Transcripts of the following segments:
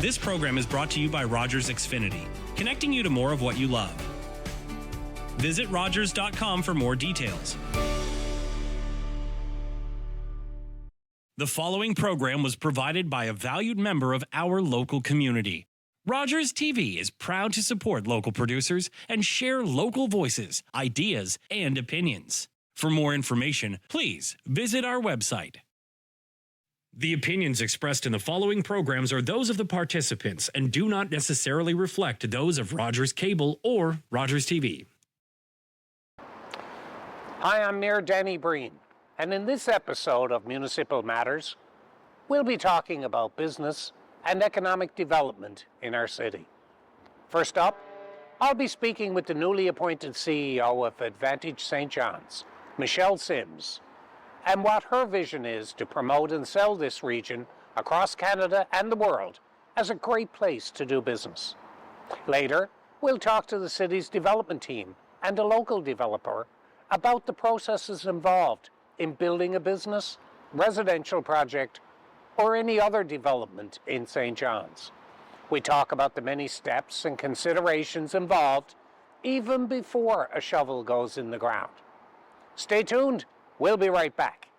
This program is brought to you by Rogers Xfinity, connecting you to more of what you love. Visit Rogers.com for more details. The following program was provided by a valued member of our local community. Rogers TV is proud to support local producers and share local voices, ideas, and opinions. For more information, please visit our website. The opinions expressed in the following programs are those of the participants and do not necessarily reflect those of Rogers Cable or Rogers TV. Hi, I'm Mayor Danny Breen, and in this episode of Municipal Matters, we'll be talking about business and economic development in our city. First up, I'll be speaking with the newly appointed CEO of Advantage St. John's, Michelle Sims, and what her vision is to promote and sell this region across Canada and the world as a great place to do business. Later, we'll talk to the city's development team and a local developer about the processes involved in building a business, residential project, or any other development in St. John's. We talk about the many steps and considerations involved even before a shovel goes in the ground. Stay tuned. We'll be right back.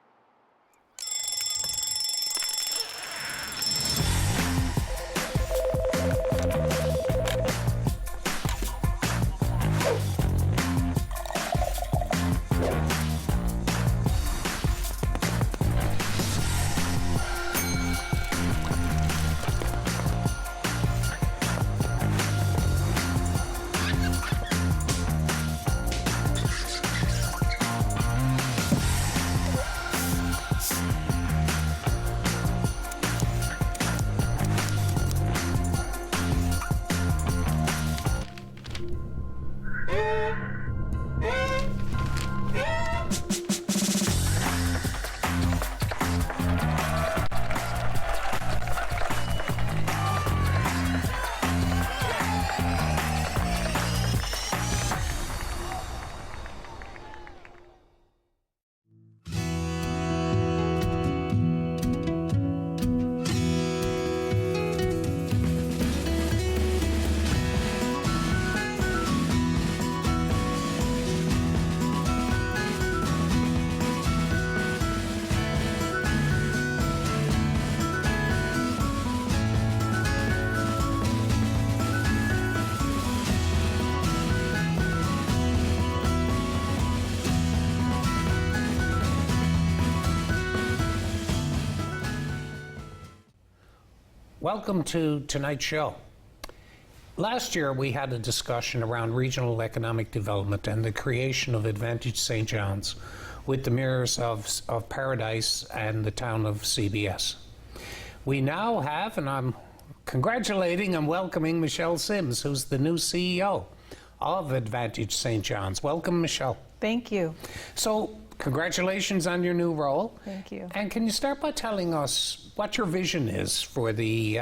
Welcome to tonight's show. Last year we had a discussion around regional economic development and the creation of Advantage St. John's with the mayors of Paradise and the town of CBS. We now have, and I'm congratulating and welcoming Michelle Sims, who's the new CEO of Advantage St. John's. Welcome, Michelle. Thank you. So, congratulations on your new role. Thank you. And can you start by telling us what your vision is for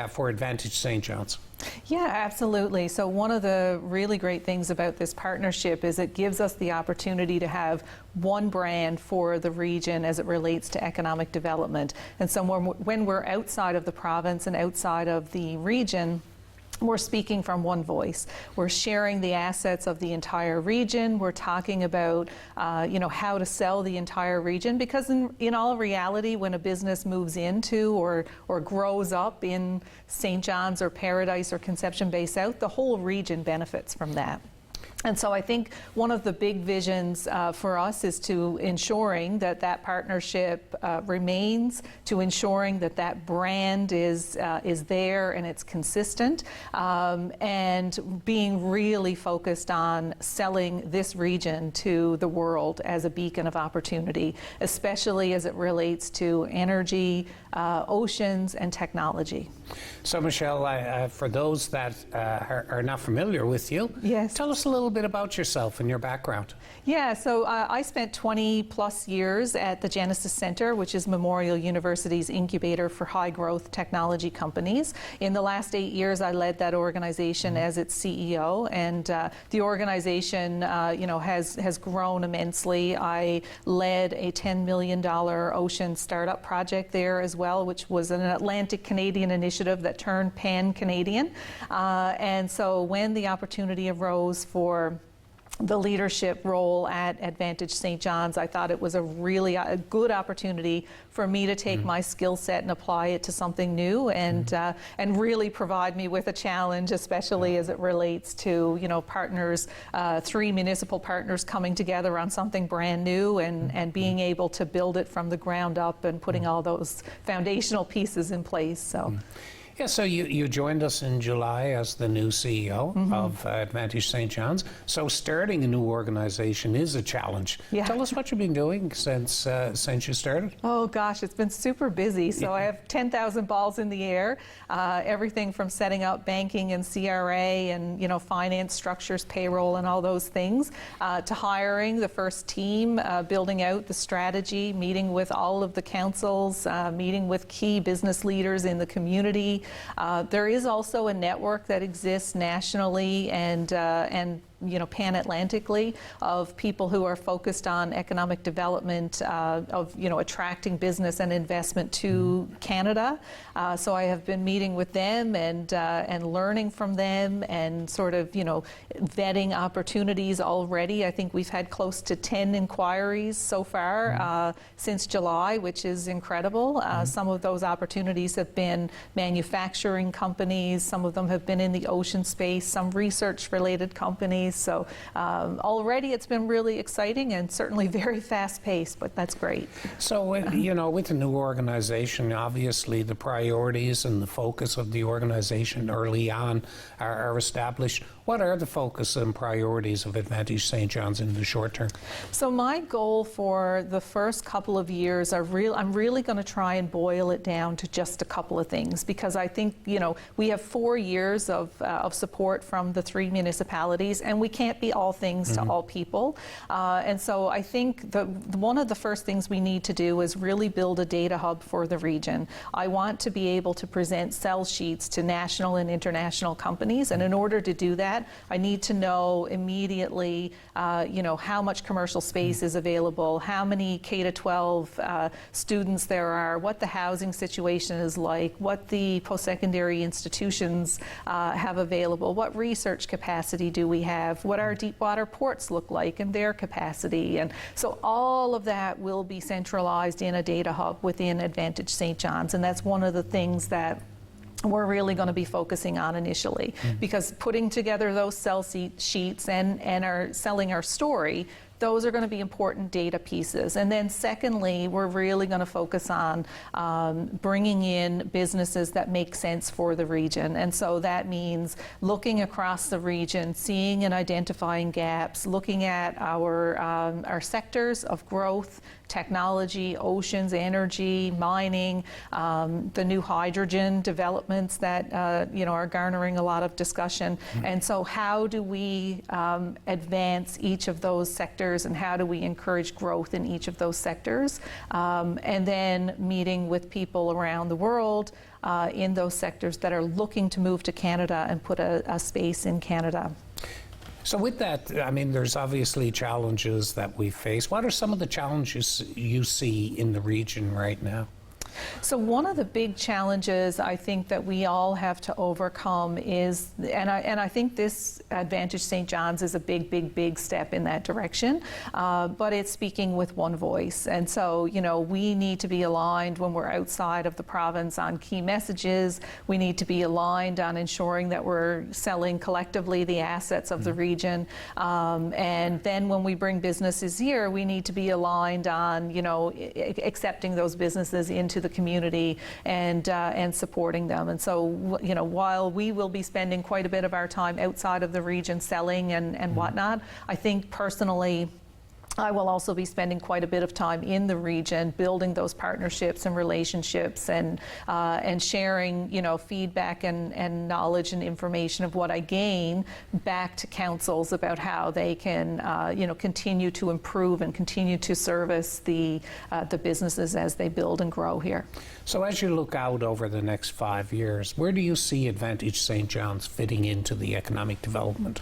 for Advantage St. John's? Yeah, absolutely. So one of the really great things about this partnership is it gives us the opportunity to have one brand for the region as it relates to economic development. And so when we're outside of the province and outside of the region, we're speaking from one voice. We're sharing the assets of the entire region. We're talking about, how to sell the entire region, because in all reality, when a business moves into or grows up in St. John's or Paradise or Conception Bay South, the whole region benefits from that. And so I think one of the big visions for us is to ensuring that that partnership remains, to ensuring that that brand is there and it's consistent, and being really focused on selling this region to the world as a beacon of opportunity, especially as it relates to energy, oceans, and technology. So, Michelle, for those that are not familiar with you, yes, tell us a little bit about yourself and your background. Yeah, so I spent 20 plus years at the Genesis Center, which is Memorial University's incubator for high growth technology companies. In the last 8 years, I led that organization as its CEO, and the organization has grown immensely. I led a $10 million ocean startup project there as well, which was an Atlantic Canadian initiative that turned pan-Canadian. And so when the opportunity arose for the leadership role at Advantage St. John's, I thought it was a really good opportunity for me to take my skill set and apply it to something new, and really provide me with a challenge, especially as it relates to partners, 3 municipal partners coming together on something brand new, and being able to build it from the ground up and putting all those foundational pieces in place. So. Yeah, so you joined us in July as the new CEO of Advantage St. John's. So starting a new organization is a challenge. Yeah. Tell us what you've been doing since you started. Oh gosh, it's been super busy. So I have 10,000 balls in the air. Everything from setting up banking and CRA and finance structures, payroll, and all those things, to hiring the first team, building out the strategy, meeting with all of the councils, meeting with key business leaders in the community. There is also a network that exists nationally and pan-Atlantically of people who are focused on economic development, of attracting business and investment to Canada. So I have been meeting with them and learning from them and sort of vetting opportunities already. I think we've had close to 10 inquiries so far since July, which is incredible. Some of those opportunities have been manufacturing companies. Some of them have been in the ocean space. Some research-related companies. So already it's been really exciting and certainly very fast-paced, but that's great. So, with the new organization, obviously the priorities and the focus of the organization early on are established. What are the focus and priorities of Advantage St. John's in the short term? So my goal for the first couple of years I'm really going to try and boil it down to just a couple of things, because I think, we have 4 years of support from the 3 municipalities, and we can't be all things to all people. And so I think one of the first things we need to do is really build a data hub for the region. I want to be able to present sell sheets to national and international companies, and in order to do that, I need to know immediately, how much commercial space is available, how many K-12 students there are, what the housing situation is like, what the post-secondary institutions have available, what research capacity do we have, what our deep water ports look like and their capacity. And so all of that will be centralized in a data hub within Advantage St. John's, and that's one of the things that we're really going to be focusing on initially, because putting together those sell sheets and selling our story, those are going to be important data pieces. And then secondly, we're really going to focus on bringing in businesses that make sense for the region. And so that means looking across the region, seeing and identifying gaps, looking at our sectors of growth, technology, oceans, energy, mining, the new hydrogen developments that are garnering a lot of discussion. And so how do we advance each of those sectors, and how do we encourage growth in each of those sectors? And then meeting with people around the world in those sectors that are looking to move to Canada and put a space in Canada. So with that, there's obviously challenges that we face. What are some of the challenges you see in the region right now? So one of the big challenges I think that we all have to overcome is, and I think this Advantage St. John's is a big step in that direction, but it's speaking with one voice. And so, we need to be aligned when we're outside of the province on key messages. We need to be aligned on ensuring that we're selling collectively the assets of the region. And then when we bring businesses here, we need to be aligned on, accepting those businesses into the community and supporting them. And so, while we will be spending quite a bit of our time outside of the region selling and whatnot, I think personally I will also be spending quite a bit of time in the region, building those partnerships and relationships, and sharing, feedback and knowledge and information of what I gain back to councils about how they can, continue to improve and continue to service the businesses as they build and grow here. So as you look out over the next 5 years, where do you see Advantage St. John's fitting into the economic development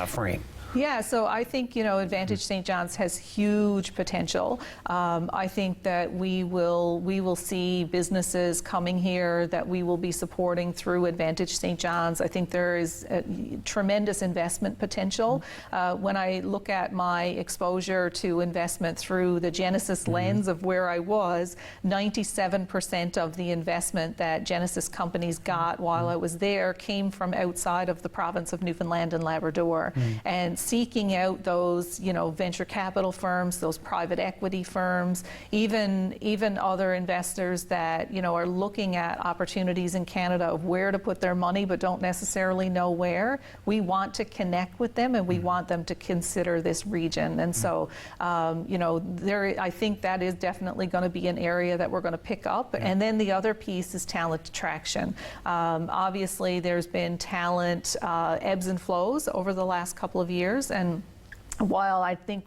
frame? Yeah, so I think, Advantage St. John's has huge potential. I think that we will see businesses coming here that we will be supporting through Advantage St. John's. I think there is a tremendous investment potential. When I look at my exposure to investment through the Genesis lens of where I was, 97% of the investment that Genesis companies got while I was there came from outside of the province of Newfoundland and Labrador. And seeking out those, venture capital firms, those private equity firms, even other investors that, are looking at opportunities in Canada of where to put their money but don't necessarily know where. We want to connect with them, and we want them to consider this region. And so, I think that is definitely going to be an area that we're going to pick up. Yeah. And then the other piece is talent attraction. Obviously, there's been talent ebbs and flows over the last couple of years. And while I think,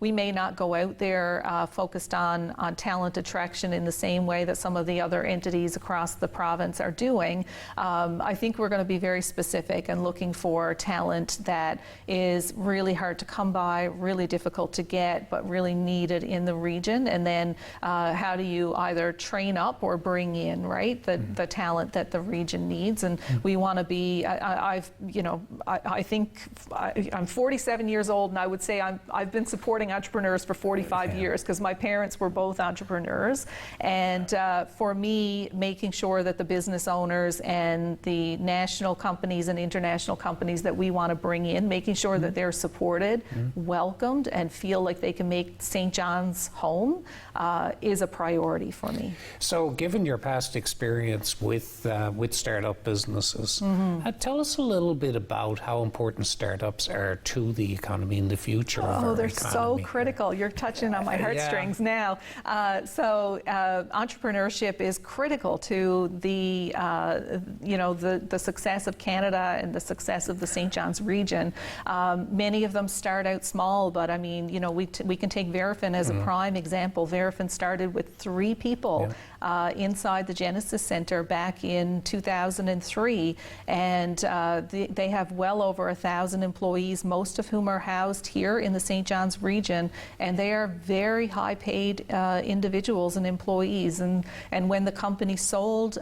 we may not go out there focused on talent attraction in the same way that some of the other entities across the province are doing, I think we're going to be very specific and looking for talent that is really hard to come by, really difficult to get, but really needed in the region. And then how do you either train up or bring in, right, the talent that the region needs? And we want to be, I think I'm 47 years old, and I would say I've been supporting entrepreneurs for 45 years because my parents were both entrepreneurs. And for me, making sure that the business owners and the national companies and international companies that we want to bring in, making sure that they're supported, welcomed, and feel like they can make St. John's home is a priority for me. So given your past experience with startup businesses, tell us a little bit about how important startups are to the economy in the future. Oh, they're so critical. You're touching on my heartstrings now. So entrepreneurship is critical to the success of Canada and the success of the St. John's region. Many of them start out small, but I mean, we can take Verifin as a prime example. Verifin started with 3 people inside the Genesis Centre back in 2003, and they have well over 1,000 employees, most of whom are housed here in the St. John's region, and they are very high-paid individuals and employees. And when the company sold,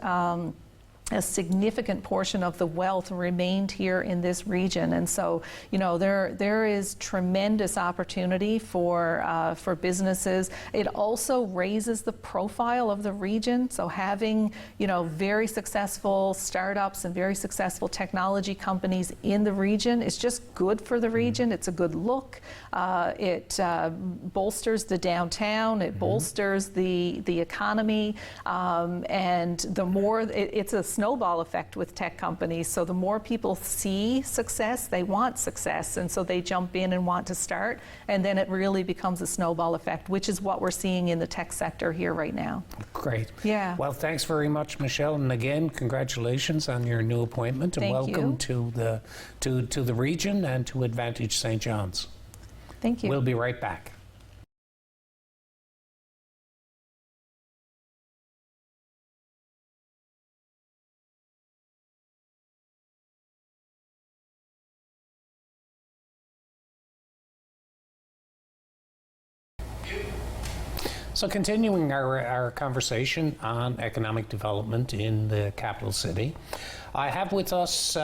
a significant portion of the wealth remained here in this region. And so, there is tremendous opportunity for businesses. It also raises the profile of the region. So having, very successful startups and very successful technology companies in the region is just good for the region. It's a good look. It bolsters the downtown. It bolsters the economy. And the more, it's a snowball effect with tech companies. So the more people see success, they want success, and so they jump in and want to start, and then it really becomes a snowball effect, which is what we're seeing in the tech sector here right now. Great. Yeah. Well, thanks very much, Michelle, and again, congratulations on your new appointment, and welcome to the region and to Advantage St. John's. Thank you. We'll be right back. So continuing our conversation on economic development in the capital city, I have with us,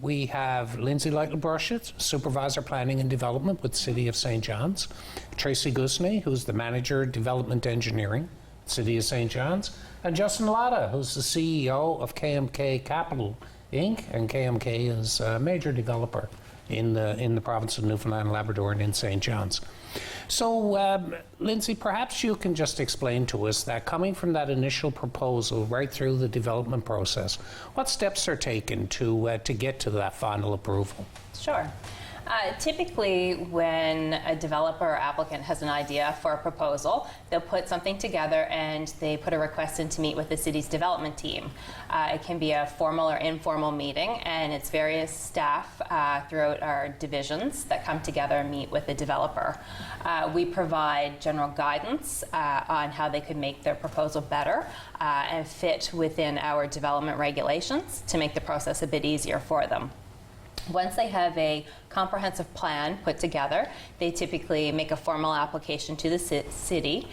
we have Lindsay Lytle-Brushett, Supervisor Planning and Development with the City of St. John's, Tracy Gusney, who's the Manager Development Engineering, City of St. John's, and Justin Latta, who's the CEO of KMK Capital Inc., and KMK is a major developer in the province of Newfoundland and Labrador and in St. John's. So, Lindsay, perhaps you can just explain to us that coming from that initial proposal right through the development process, what steps are taken to get to that final approval? Sure. Typically, when a developer or applicant has an idea for a proposal, they'll put something together and they put a request in to meet with the city's development team. It can be a formal or informal meeting, and it's various staff throughout our divisions that come together and meet with the developer. We provide general guidance on how they could make their proposal better and fit within our development regulations to make the process a bit easier for them. Once they have a comprehensive plan put together, they typically make a formal application to the city.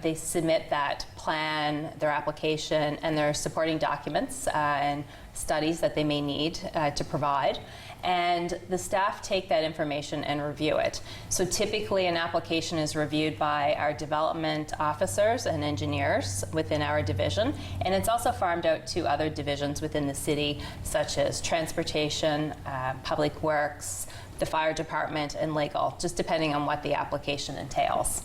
They submit that plan, their application, and their supporting documents and studies that they may need to provide. And the staff take that information and review it. So typically an application is reviewed by our development officers and engineers within our division, and it's also farmed out to other divisions within the city, such as transportation, public works, the fire department, and legal, just depending on what the application entails.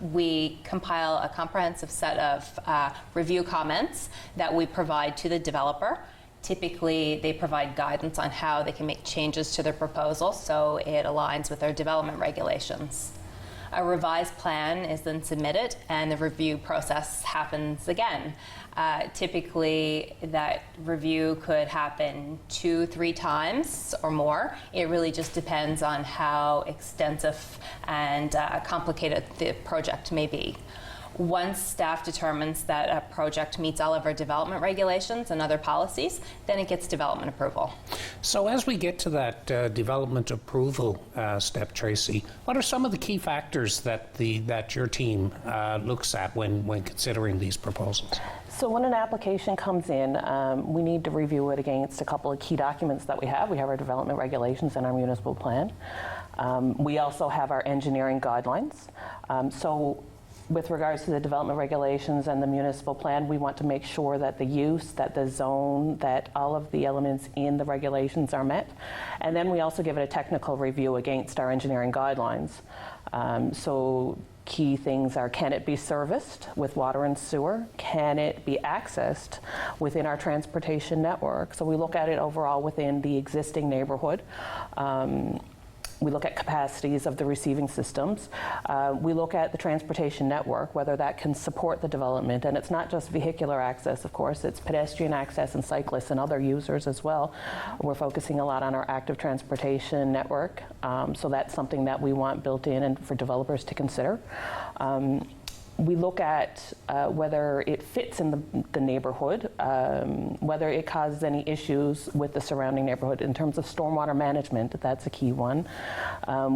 We compile a comprehensive set of review comments that we provide to the developer. Typically, they provide guidance on how they can make changes to their proposal so it aligns with their development regulations. A revised plan is then submitted and the review process happens again. Typically, that review could happen 2-3 times or more. It really just depends on how extensive and complicated the project may be. Once staff determines that a project meets all of our development regulations and other policies, then it gets development approval. So as we get to that development approval step, Tracy, what are some of the key factors that your team looks at when considering these proposals? So when an application comes in, we need to review it against a couple of key documents that we have. We have our development regulations and our municipal plan. We also have our engineering guidelines. So with regards to the development regulations and the municipal plan, we want to make sure that the use, that the zone, that all of the elements in the regulations are met. And then we also give it a technical review against our engineering guidelines. So key things are, can it be serviced with water and sewer? Can it be accessed within our transportation network? So we look at it overall within the existing neighborhood. We look at capacities of the receiving systems. We look at the transportation network, whether that can support the development. And it's not just vehicular access, of course, it's pedestrian access and cyclists and other users as well. We're focusing a lot on our active transportation network. So that's something that we want built in and for developers to consider. We look at whether it fits in the neighborhood, whether it causes any issues with the surrounding neighborhood. In terms of stormwater management, that's a key one.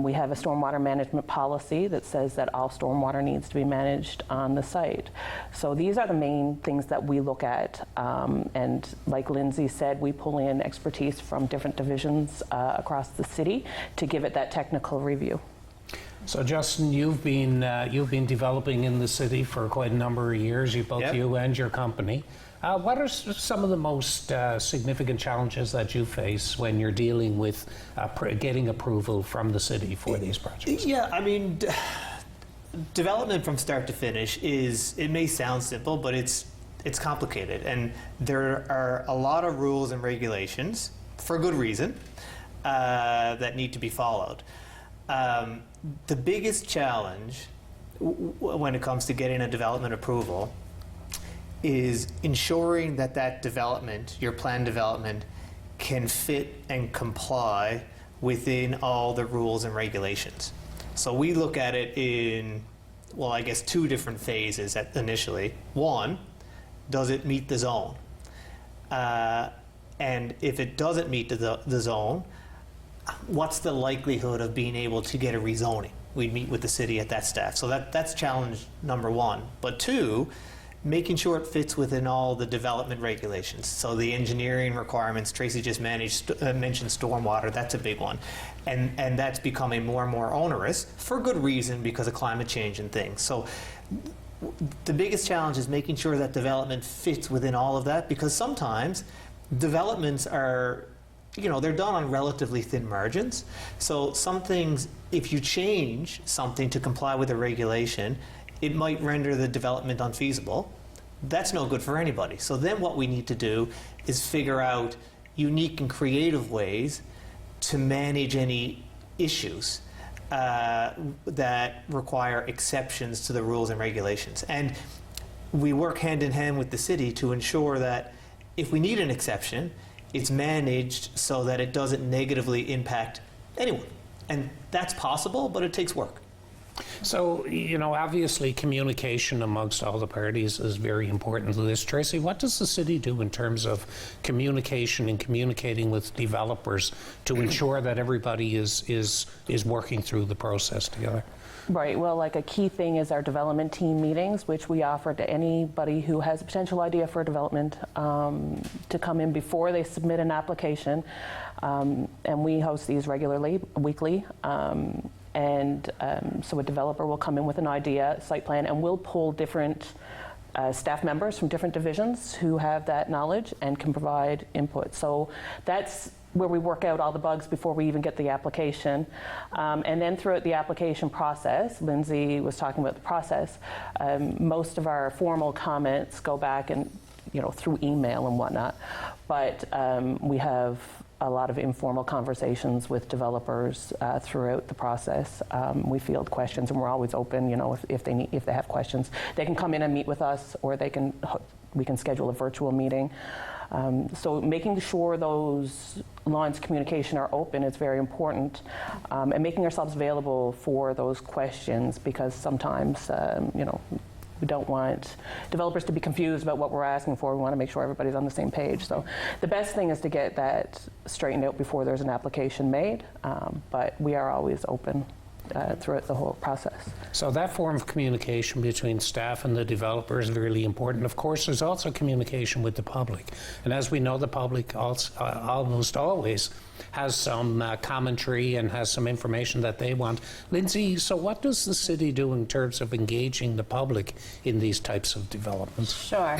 We have a stormwater management policy that says that all stormwater needs to be managed on the site. So these are the main things that we look at. And like Lindsay said, we pull in expertise from different divisions across the city to give it that technical review. So Justin, you've been developing in the city for quite a number of years, both you and your company. What are some of the most significant challenges that you face when you're dealing with getting approval from the city for these projects? Yeah, I mean, development from start to finish it may sound simple, but it's complicated. And there are a lot of rules and regulations, for good reason, that need to be followed. The biggest challenge when it comes to getting a development approval is ensuring that development, your planned development, can fit and comply within all the rules and regulations. So we look at it in, well, I guess 2 different phases initially. One, does it meet the zone? And if it doesn't meet the zone, what's the likelihood of being able to get a rezoning? We'd meet with the city at that staff. So that's challenge number 1. But 2, making sure it fits within all the development regulations. So the engineering requirements, Tracy just mentioned stormwater, that's a big one. And that's becoming more and more onerous for good reason because of climate change and things. So the biggest challenge is making sure that development fits within all of that, because sometimes developments are, they're done on relatively thin margins. So some things, if you change something to comply with a regulation, it might render the development unfeasible. That's no good for anybody. So then what we need to do is figure out unique and creative ways to manage any issues that require exceptions to the rules and regulations. And we work hand in hand with the city to ensure that if we need an exception, it's managed so that it doesn't negatively impact anyone. And that's possible, but it takes work. So, obviously communication amongst all the parties is very important to this. Tracy, what does the city do in terms of communication and communicating with developers to ensure that everybody is working through the process together? Right. Well, like a key thing is our development team meetings, which we offer to anybody who has a potential idea for development to come in before they submit an application. And we host these regularly, weekly. So a developer will come in with an idea, site plan, and we'll pull different staff members from different divisions who have that knowledge and can provide input. So that's where we work out all the bugs before we even get the application. And then throughout the application process, Lindsay was talking about the process, most of our formal comments go back and, through email and whatnot. But we have a lot of informal conversations with developers throughout the process. We field questions, and we're always open. If they have questions, they can come in and meet with us, or we can schedule a virtual meeting. So making sure those lines of communication are open is very important, and making ourselves available for those questions, because sometimes we don't want developers to be confused about what we're asking for. We want to make sure everybody's on the same page. So the best thing is to get that straightened out before there's an application made, but we are always open throughout the whole process. So that form of communication between staff and the developer is really important. Of course, there's also communication with the public. And as we know, the public also, almost always has some commentary and has some information that they want. Lindsay, so what does the city do in terms of engaging the public in these types of developments? Sure.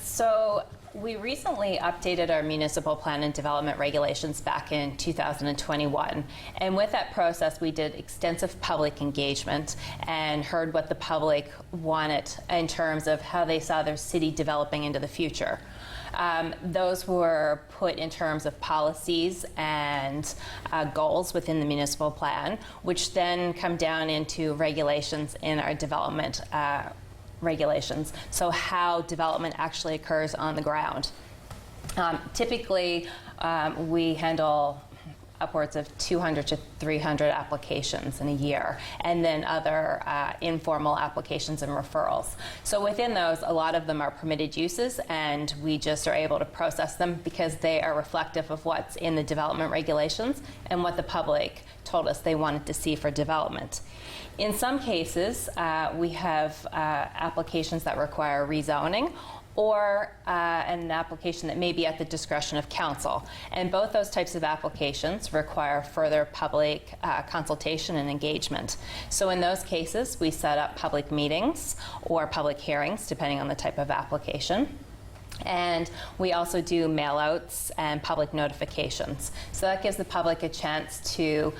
So we recently updated our municipal plan and development regulations back in 2021. And with that process, we did extensive public engagement and heard what the public wanted in terms of how they saw their city developing into the future. Those were put in terms of policies and goals within the municipal plan, which then come down into regulations in our development regulations, so how development actually occurs on the ground. Typically, we handle upwards of 200 to 300 applications in a year, and then other informal applications and referrals. So within those, a lot of them are permitted uses, and we just are able to process them because they are reflective of what's in the development regulations and what the public told us they wanted to see for development. In some cases, we have applications that require rezoning, or an application that may be at the discretion of council. And both those types of applications require further public consultation and engagement. So in those cases, we set up public meetings or public hearings, depending on the type of application. And we also do mail-outs and public notifications. So that gives the public a chance to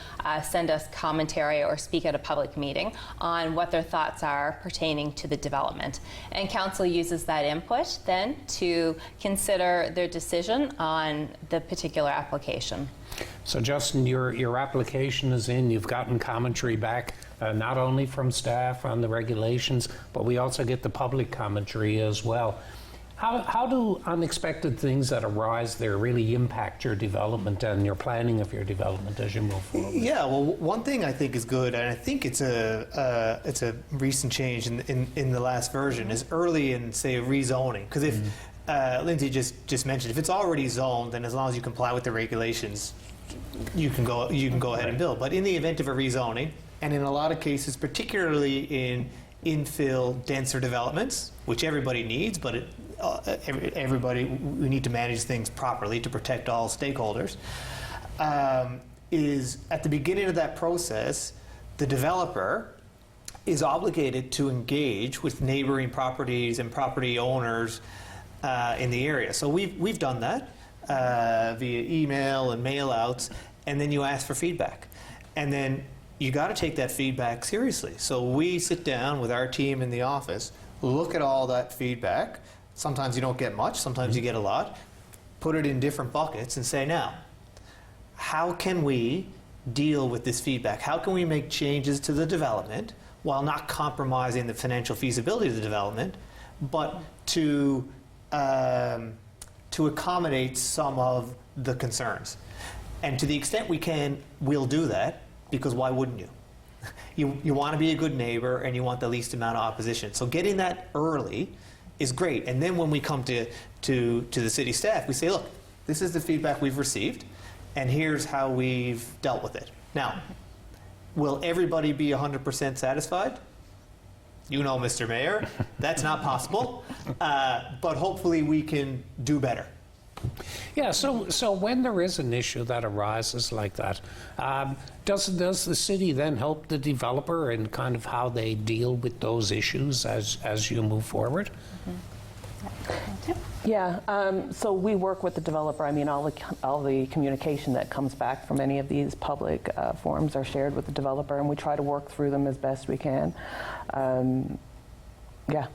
send us commentary or speak at a public meeting on what their thoughts are pertaining to the development. And council uses that input then to consider their decision on the particular application. So Justin, your application is in, you've gotten commentary back, not only from staff on the regulations, but we also get the public commentary as well. How do unexpected things that arise there really impact your development and your planning of your development as you move forward? Yeah, well, one thing I think is good, and I think it's a recent change in the last version, is early in, say, rezoning. Because if Lindsay just mentioned, if it's already zoned, then as long as you comply with the regulations, you can go ahead and build. But in the event of a rezoning, and in a lot of cases, particularly in infill, denser developments, which everybody needs, but we need to manage things properly to protect all stakeholders, is at the beginning of that process, the developer is obligated to engage with neighboring properties and property owners in the area. So we've done that via email and mail outs, and then you ask for feedback. And then you got to take that feedback seriously. So we sit down with our team in the office, look at all that feedback. Sometimes you don't get much, sometimes you get a lot. Put it in different buckets and say, now, how can we deal with this feedback? How can we make changes to the development while not compromising the financial feasibility of the development, but to accommodate some of the concerns? And to the extent we can, we'll do that, because why wouldn't you? You want to be a good neighbor and you want the least amount of opposition. So getting that early is great. And then when we come to the city staff, we say, look, this is the feedback we've received, and here's how we've dealt with it. Now, will everybody be 100% satisfied? You know, Mr. Mayor, that's not possible, but hopefully we can do better. Yeah, so when there is an issue that arises like that, does the city then help the developer in kind of how they deal with those issues as you move forward? Yeah, so we work with the developer. I mean, all the communication that comes back from any of these public forums are shared with the developer, and we try to work through them as best we can. Yeah.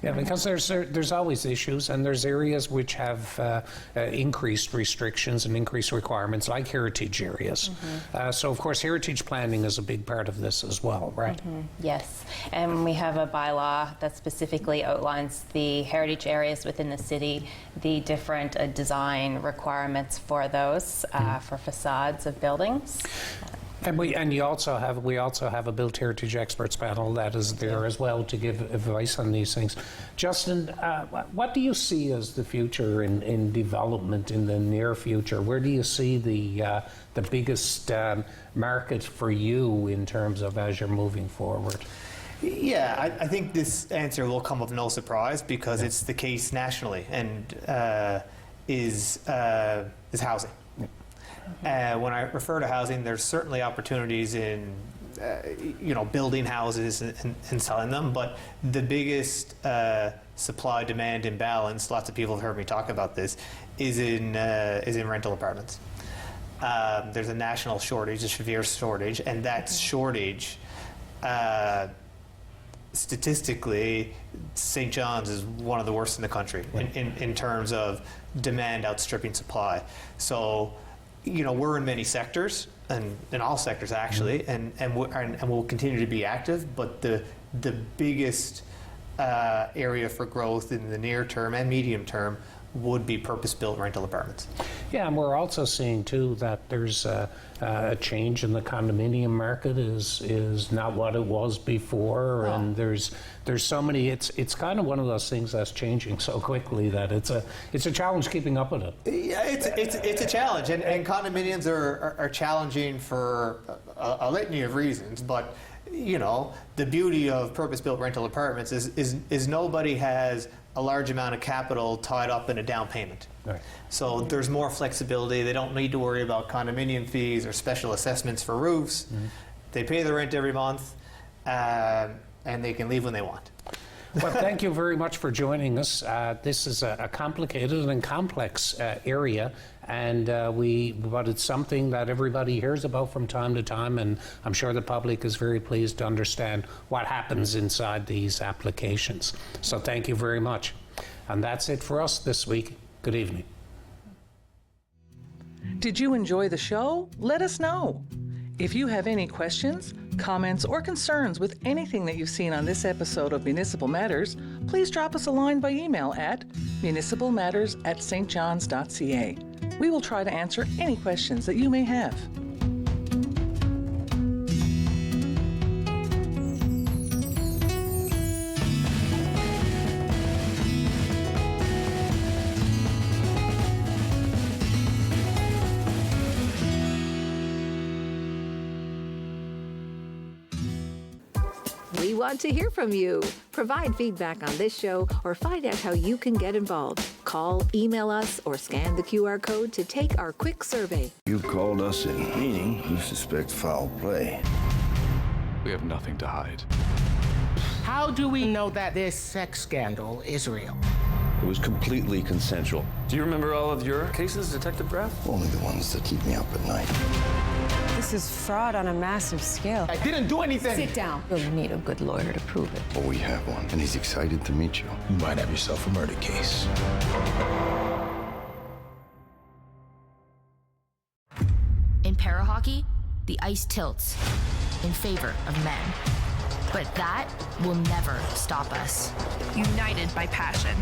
Yeah, because there's always issues, and there's areas which have increased restrictions and increased requirements, like heritage areas. So, of course, heritage planning is a big part of this as well, right? Yes, and we have a bylaw that specifically outlines the heritage areas within the city, the different design requirements for those for facades of buildings. And we also have a built heritage experts panel that is there as well to give advice on these things. Justin, what do you see as the future in development in the near future? Where do you see the biggest market for you in terms of as you're moving forward? Yeah, I think this answer will come of no surprise, because it's the case nationally, and is housing. When I refer to housing, there's certainly opportunities in, building houses and selling them. But the biggest supply-demand imbalance, lots of people have heard me talk about this, is in rental apartments. There's a national shortage, a severe shortage, and that shortage, statistically, St. John's is one of the worst in the country in terms of demand outstripping supply. So, we're in many sectors, and in all sectors actually, and we'll continue to be active. But the biggest area for growth in the near term and medium term would be purpose-built rental apartments. Yeah, and we're also seeing too that there's a change in the condominium market is not what it was before, and there's so many. It's kind of one of those things that's changing so quickly that it's a challenge keeping up with it. Yeah, it's a challenge, and condominiums are challenging for a litany of reasons, but. The beauty of purpose-built rental apartments is nobody has a large amount of capital tied up in a down payment. Right. So there's more flexibility. They don't need to worry about condominium fees or special assessments for roofs. They pay the rent every month, and they can leave when they want. Well, thank you very much for joining us. This is a complicated and complex area, but it's something that everybody hears about from time to time, and I'm sure the public is very pleased to understand what happens inside these applications. So thank you very much. And that's it for us this week. Good evening. Did you enjoy the show? Let us know. If you have any questions, comments, or concerns with anything that you've seen on this episode of Municipal Matters, please drop us a line by email at municipalmatters@stjohns.ca. We will try to answer any questions that you may have. We want to hear from you. Provide feedback on this show or find out how you can get involved. Call, email us, or scan the QR code to take our quick survey. You called us in, meaning you suspect foul play. We have nothing to hide. How do we know that this sex scandal is real? It was completely consensual. Do you remember all of your cases, Detective Graff? Only the ones that keep me up at night. This is fraud on a massive scale. I didn't do anything. Sit down. You'll need a good lawyer to prove it. Well, we have one, and he's excited to meet you. You might have yourself a murder case. hockey, the ice tilts in favor of men. But that will never stop us. United by passion.